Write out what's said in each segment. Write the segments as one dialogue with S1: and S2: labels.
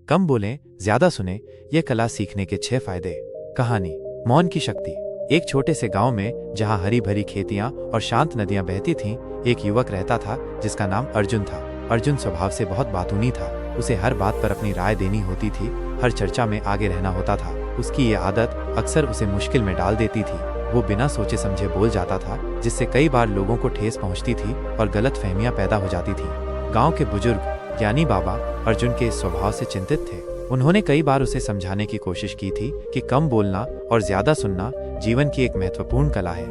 S1: कम बोलें, ज्यादा सुने, ये कला सीखने के 6 फायदे। कहानी मौन की शक्ति। एक छोटे से गांव में जहां हरी भरी खेतियां और शांत नदियां बहती थीं, एक युवक रहता था जिसका नाम अर्जुन था। अर्जुन स्वभाव से बहुत बातूनी था। उसे हर बात पर अपनी राय देनी होती थी, हर चर्चा में आगे रहना होता था। उसकी ये आदत अक्सर उसे मुश्किल में डाल देती थी। वो बिना सोचे समझे बोल जाता था, जिससे कई बार लोगों को ठेस पहुंचती थी और गलत फहमियां पैदा हो जाती थी। गांव के बुजुर्ग ज्ञानी बाबा अर्जुन के इस स्वभाव से चिंतित थे। उन्होंने कई बार उसे समझाने की कोशिश की थी कि कम बोलना और ज्यादा सुनना जीवन की एक महत्वपूर्ण कला है,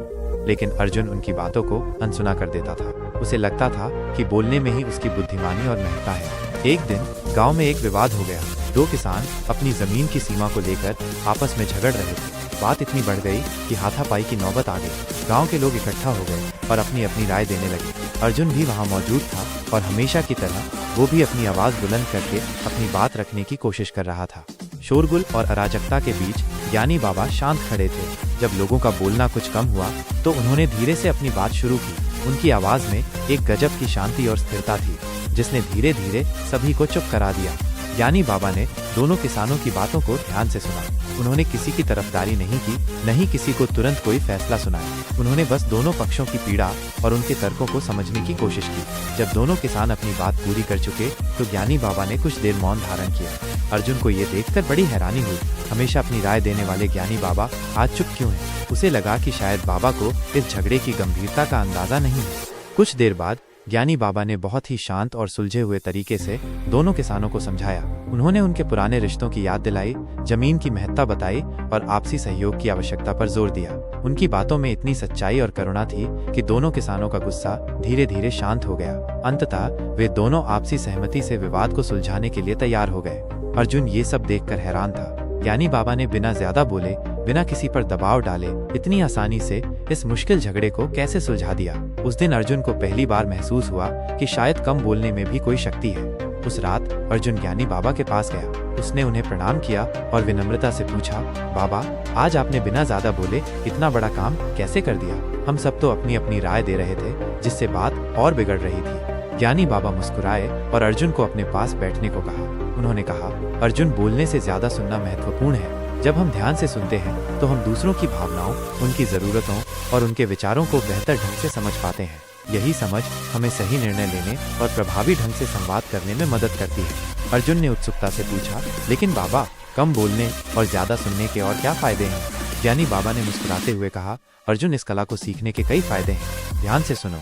S1: लेकिन अर्जुन उनकी बातों को अनसुना कर देता था। उसे लगता था कि बोलने में ही उसकी बुद्धिमानी और महत्ता है। एक दिन गांव में एक विवाद हो गया। 2 किसान अपनी जमीन की सीमा को लेकर आपस में झगड़ रहे थे। बात इतनी बढ़ गई कि हाथापाई की नौबत आ गई। गांव के लोग इकट्ठा हो गए और अपनी अपनी राय देने लगे। अर्जुन भी वहां मौजूद था और हमेशा की तरह वो भी अपनी आवाज बुलंद करके अपनी बात रखने की कोशिश कर रहा था। शोरगुल और अराजकता के बीच ज्ञानी बाबा शांत खड़े थे। जब लोगों का बोलना कुछ कम हुआ तो उन्होंने धीरे से अपनी बात शुरू की। उनकी आवाज में एक गजब की शांति और स्थिरता थी, जिसने धीरे धीरे सभी को चुप करा दिया। ज्ञानी बाबा ने दोनों किसानों की बातों को ध्यान से सुना। उन्होंने किसी की तरफदारी नहीं की, न ही किसी को तुरंत कोई फैसला सुनाया। उन्होंने बस दोनों पक्षों की पीड़ा और उनके तर्कों को समझने की कोशिश की। जब दोनों किसान अपनी बात पूरी कर चुके तो ज्ञानी बाबा ने कुछ देर मौन धारण किया। अर्जुन को ये देखकर बड़ी हैरानी हुई। हमेशा अपनी राय देने वाले ज्ञानी बाबा आज चुप क्यों हैं? उसे लगा कि शायद बाबा को इस झगड़े की गंभीरता का अंदाजा नहीं है। कुछ देर बाद ज्ञानी बाबा ने बहुत ही शांत और सुलझे हुए तरीके से दोनों किसानों को समझाया। उन्होंने उनके पुराने रिश्तों की याद दिलाई, जमीन की महत्ता बताई और आपसी सहयोग की आवश्यकता पर जोर दिया। उनकी बातों में इतनी सच्चाई और करुणा थी कि दोनों किसानों का गुस्सा धीरे धीरे शांत हो गया। अंततः वे दोनों आपसी सहमति से विवाद को सुलझाने के लिए तैयार हो गए। अर्जुन ये सब देखकर हैरान था। ज्ञानी बाबा ने बिना ज्यादा बोले, बिना किसी पर दबाव डाले, इतनी आसानी से इस मुश्किल झगड़े को कैसे सुलझा दिया। उस दिन अर्जुन को पहली बार महसूस हुआ कि शायद कम बोलने में भी कोई शक्ति है। उस रात अर्जुन ज्ञानी बाबा के पास गया। उसने उन्हें प्रणाम किया और विनम्रता से पूछा, बाबा, आज आपने बिना ज्यादा बोले इतना बड़ा काम कैसे कर दिया? हम सब तो अपनी अपनी राय दे रहे थे, जिससे बात और बिगड़ रही थी। ज्ञानी बाबा मुस्कुराए और अर्जुन को अपने पास बैठने को कहा। उन्होंने कहा, अर्जुन, बोलने से ज्यादा सुनना महत्वपूर्ण है। जब हम ध्यान से सुनते हैं तो हम दूसरों की भावनाओं, उनकी जरूरतों और उनके विचारों को बेहतर ढंग से समझ पाते हैं। यही समझ हमें सही निर्णय लेने और प्रभावी ढंग से संवाद करने में मदद करती है। अर्जुन ने उत्सुकता से पूछा, लेकिन बाबा, कम बोलने और ज्यादा सुनने के और क्या फायदे हैं? ज्ञानी बाबा ने मुस्कुराते हुए कहा, अर्जुन, इस कला को सीखने के कई फायदे हैं। ध्यान से सुनो,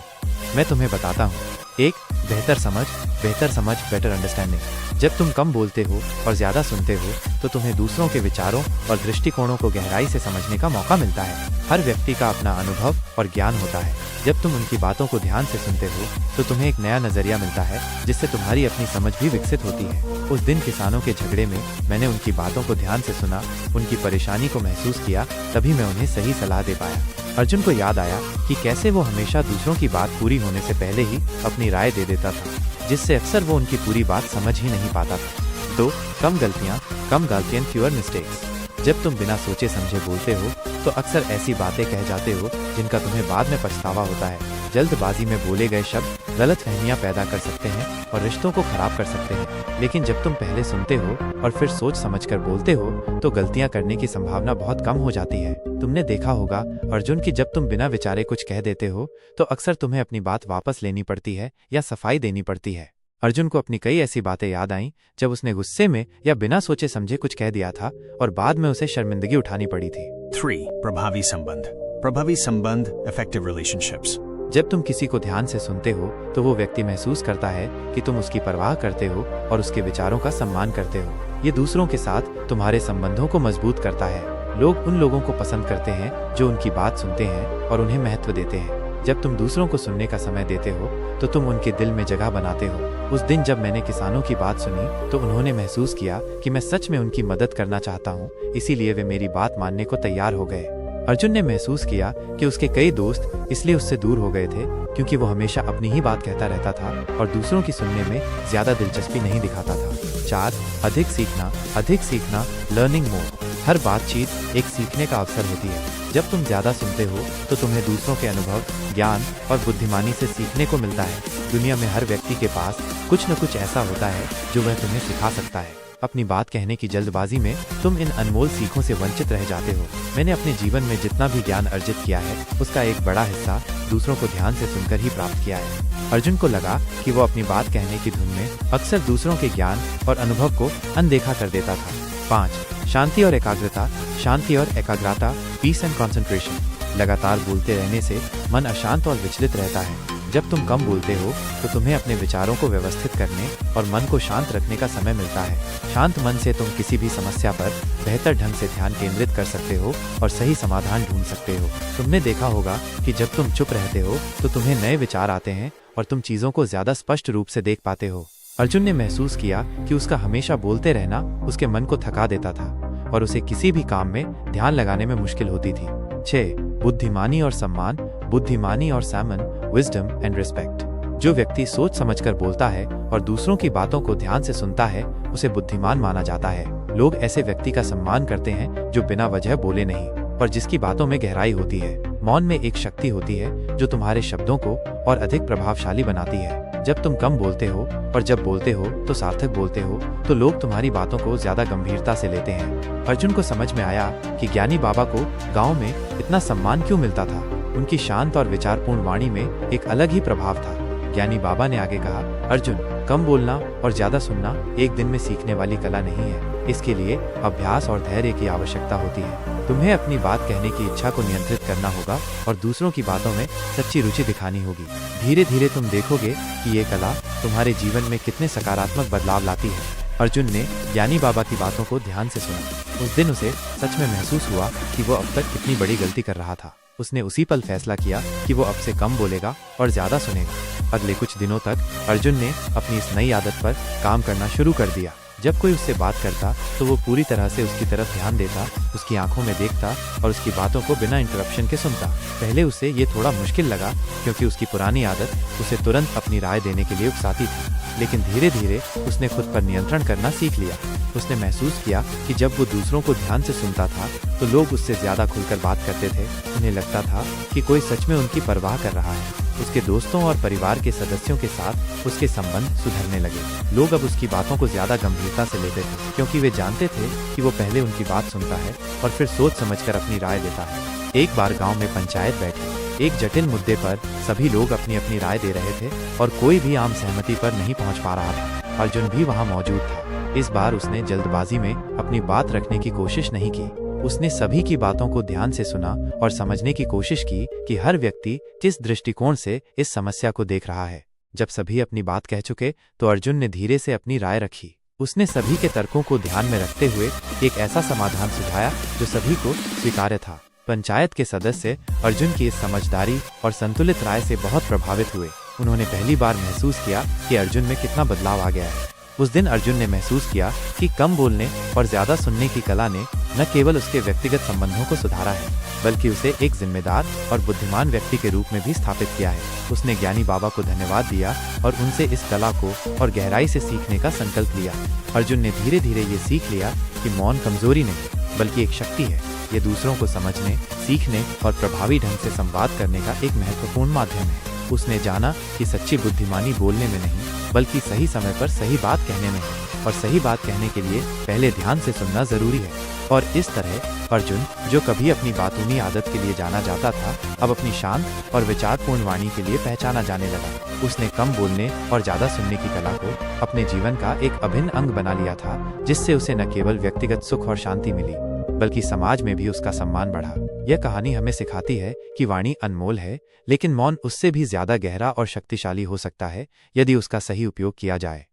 S1: मैं तुम्हें बताता हूँ। 1. बेहतर समझ, बेटर अंडरस्टैंडिंग। जब तुम कम बोलते हो और ज्यादा सुनते हो तो तुम्हें दूसरों के विचारों और दृष्टिकोणों को गहराई से समझने का मौका मिलता है। हर व्यक्ति का अपना अनुभव और ज्ञान होता है। जब तुम उनकी बातों को ध्यान से सुनते हो तो तुम्हें एक नया नजरिया मिलता है, जिससे तुम्हारी अपनी समझ भी विकसित होती है। उस दिन किसानों के झगड़े में मैंने उनकी बातों को ध्यान से सुना, उनकी परेशानी को महसूस किया, तभी मैं उन्हें सही सलाह दे पाया। अर्जुन को याद आया कि कैसे वो हमेशा दूसरों की बात पूरी होने से पहले ही अपनी राय दे देता था, जिससे अक्सर वो उनकी पूरी बात समझ ही नहीं पाता था। 2. कम गलतियाँ, फ्यूअर मिस्टेक्स। जब तुम बिना सोचे समझे बोलते हो तो अक्सर ऐसी बातें कह जाते हो जिनका तुम्हें बाद में पछतावा होता है। जल्दबाजी में बोले गए शब्द गलतफहमियां पैदा कर सकते हैं और रिश्तों को खराब कर सकते हैं। लेकिन जब तुम पहले सुनते हो और फिर सोच समझकर बोलते हो तो गलतियां करने की संभावना बहुत कम हो जाती है। तुमने देखा होगा अर्जुन कि जब तुम बिना विचारे कुछ कह देते हो तो अक्सर तुम्हें अपनी बात वापस लेनी पड़ती है या सफाई देनी पड़ती है। अर्जुन को अपनी कई ऐसी बातें याद आईं जब उसने गुस्से में या बिना सोचे समझे कुछ कह दिया था और बाद में उसे शर्मिंदगी उठानी पड़ी थी।
S2: 3. प्रभावी संबंध, इफेक्टिव रिलेशनशिप्स।
S1: जब तुम किसी को ध्यान से सुनते हो तो वो व्यक्ति महसूस करता है कि तुम उसकी परवाह करते हो और उसके विचारों का सम्मान करते हो। ये दूसरों के साथ तुम्हारे संबंधों को मजबूत करता है। लोग उन लोगों को पसंद करते हैं जो उनकी बात सुनते हैं और उन्हें महत्व देते हैं। जब तुम दूसरों को सुनने का समय देते हो तो तुम उनके दिल में जगह बनाते हो। उस दिन जब मैंने किसानों की बात सुनी तो उन्होंने महसूस किया कि मैं सच में उनकी मदद करना चाहता हूँ, इसीलिए वे मेरी बात मानने को तैयार हो गए। अर्जुन ने महसूस किया कि उसके कई दोस्त इसलिए उससे दूर हो गए थे क्योंकि वो हमेशा अपनी ही बात कहता रहता था और दूसरों की सुनने में ज्यादा दिलचस्पी नहीं दिखाता था। 4. अधिक सीखना, लर्निंग मोर। हर बातचीत एक सीखने का अवसर होती है। जब तुम ज्यादा सुनते हो तो तुम्हें दूसरों के अनुभव, ज्ञान और बुद्धिमानी से सीखने को मिलता है। दुनिया में हर व्यक्ति के पास कुछ न कुछ ऐसा होता है जो वह तुम्हें सिखा सकता है। अपनी बात कहने की जल्दबाजी में तुम इन अनमोल सीखों से वंचित रह जाते हो। मैंने अपने जीवन में जितना भी ज्ञान अर्जित किया है उसका एक बड़ा हिस्सा दूसरों को ध्यान से सुनकर ही प्राप्त किया है। अर्जुन को लगा कि वो अपनी बात कहने की धुन में अक्सर दूसरों के ज्ञान और अनुभव को अनदेखा कर देता था। 5. शांति और एकाग्रता। शांति और एकाग्रता, पीस एंड कॉन्सेंट्रेशन। लगातार बोलते रहने से मन अशांत और विचलित रहता है। जब तुम कम बोलते हो तो तुम्हें अपने विचारों को व्यवस्थित करने और मन को शांत रखने का समय मिलता है। शांत मन से तुम किसी भी समस्या पर बेहतर ढंग से ध्यान केंद्रित कर सकते हो और सही समाधान ढूंढ सकते हो। तुमने देखा होगा कि जब तुम चुप रहते हो तो तुम्हें नए विचार आते हैं और तुम चीजों को ज्यादा स्पष्ट रूप से देख पाते हो। अर्जुन ने महसूस किया कि उसका हमेशा बोलते रहना उसके मन को थका देता था और उसे किसी भी काम में ध्यान लगाने में मुश्किल होती थी। 6. बुद्धिमानी और सम्मान। बुद्धिमानी और सम्मान, विजडम एंड रिस्पेक्ट। जो व्यक्ति सोच समझकर बोलता है और दूसरों की बातों को ध्यान से सुनता है उसे बुद्धिमान माना जाता है। लोग ऐसे व्यक्ति का सम्मान करते हैं जो बिना वजह बोले नहीं और जिसकी बातों में गहराई होती है। मौन में एक शक्ति होती है जो तुम्हारे शब्दों को और अधिक प्रभावशाली बनाती है। जब तुम कम बोलते हो और जब बोलते हो तो सार्थक बोलते हो तो लोग तुम्हारी बातों को ज्यादा गंभीरता से लेते हैं। अर्जुन को समझ में आया कि ज्ञानी बाबा को गांव में इतना सम्मान क्यों मिलता था। उनकी शांत और विचारपूर्ण वाणी में एक अलग ही प्रभाव था। ज्ञानी बाबा ने आगे कहा, अर्जुन, कम बोलना और ज्यादा सुनना एक दिन में सीखने वाली कला नहीं है। इसके लिए अभ्यास और धैर्य की आवश्यकता होती है। तुम्हें अपनी बात कहने की इच्छा को नियंत्रित करना होगा और दूसरों की बातों में सच्ची रुचि दिखानी होगी। धीरे धीरे तुम देखोगे कि ये कला तुम्हारे जीवन में कितने सकारात्मक बदलाव लाती है। अर्जुन ने ज्ञानी बाबा की बातों को ध्यान से सुना। उस दिन उसे सच में महसूस हुआ कि वो अब तक कितनी बड़ी गलती कर रहा था। उसने उसी पल फैसला किया कि वो अब से कम बोलेगा और ज्यादा सुनेगा। अगले कुछ दिनों तक अर्जुन ने अपनी इस नई आदत पर काम करना शुरू कर दिया। जब कोई उससे बात करता तो वो पूरी तरह से उसकी तरफ ध्यान देता, उसकी आंखों में देखता और उसकी बातों को बिना इंटरप्शन के सुनता। पहले उसे ये थोड़ा मुश्किल लगा क्योंकि उसकी पुरानी आदत उसे तुरंत अपनी राय देने के लिए उकसाती थी, लेकिन धीरे धीरे उसने खुद पर नियंत्रण करना सीख लिया। उसने महसूस किया कि जब वो दूसरों को ध्यान से सुनता था तो लोग उससे ज्यादा खुलकर बात करते थे। उन्हें लगता था कि कोई सच में उनकी परवाह कर रहा है। उसके दोस्तों और परिवार के सदस्यों के साथ उसके संबंध सुधरने लगे। लोग अब उसकी बातों को ज्यादा गंभीरता से लेते थे क्योंकि वे जानते थे कि वो पहले उनकी बात सुनता है और फिर सोच समझकर अपनी राय देता है। एक बार गांव में पंचायत बैठी। एक जटिल मुद्दे पर सभी लोग अपनी अपनी राय दे रहे थे और कोई भी आम सहमति पर नहीं पहुंच पा रहा था। अर्जुन भी वहां मौजूद था। इस बार उसने जल्दबाजी में अपनी बात रखने की कोशिश नहीं की। उसने सभी की बातों को ध्यान से सुना और समझने की कोशिश की कि हर व्यक्ति किस दृष्टिकोण से इस समस्या को देख रहा है। जब सभी अपनी बात कह चुके तो अर्जुन ने धीरे से अपनी राय रखी। उसने सभी के तर्कों को ध्यान में रखते हुए एक ऐसा समाधान सुझाया जो सभी को स्वीकार्य था। पंचायत के सदस्य अर्जुन की इस समझदारी और संतुलित राय से बहुत प्रभावित हुए। उन्होंने पहली बार महसूस किया कि अर्जुन में कितना बदलाव आ गया है। उस दिन अर्जुन ने महसूस किया कि कम बोलने और ज्यादा सुनने की कला ने न केवल उसके व्यक्तिगत संबंधों को सुधारा है बल्कि उसे एक जिम्मेदार और बुद्धिमान व्यक्ति के रूप में भी स्थापित किया है। उसने ज्ञानी बाबा को धन्यवाद दिया और उनसे इस कला को और गहराई से सीखने का संकल्प लिया। अर्जुन ने धीरे धीरे ये सीख लिया कि मौन कमजोरी नहीं बल्कि एक शक्ति है। ये दूसरों को समझने, सीखने और प्रभावी ढंग से संवाद करने का एक महत्वपूर्ण माध्यम है। उसने जाना कि सच्ची बुद्धिमानी बोलने में नहीं बल्कि सही समय पर सही बात कहने में है और सही बात कहने के लिए पहले ध्यान से सुनना जरूरी है। और इस तरह अर्जुन, जो कभी अपनी बातूनी आदत के लिए जाना जाता था, अब अपनी शांत और विचारपूर्ण वाणी के लिए पहचाना जाने लगा। उसने कम बोलने और ज्यादा सुनने की कला को अपने जीवन का एक अभिन्न अंग बना लिया था, जिससे उसे न केवल व्यक्तिगत सुख और शांति मिली बल्कि समाज में भी उसका सम्मान बढ़ा। यह कहानी हमें सिखाती है कि वाणी अनमोल है, लेकिन मौन उससे भी ज्यादा गहरा और शक्तिशाली हो सकता है यदि उसका सही उपयोग किया जाए।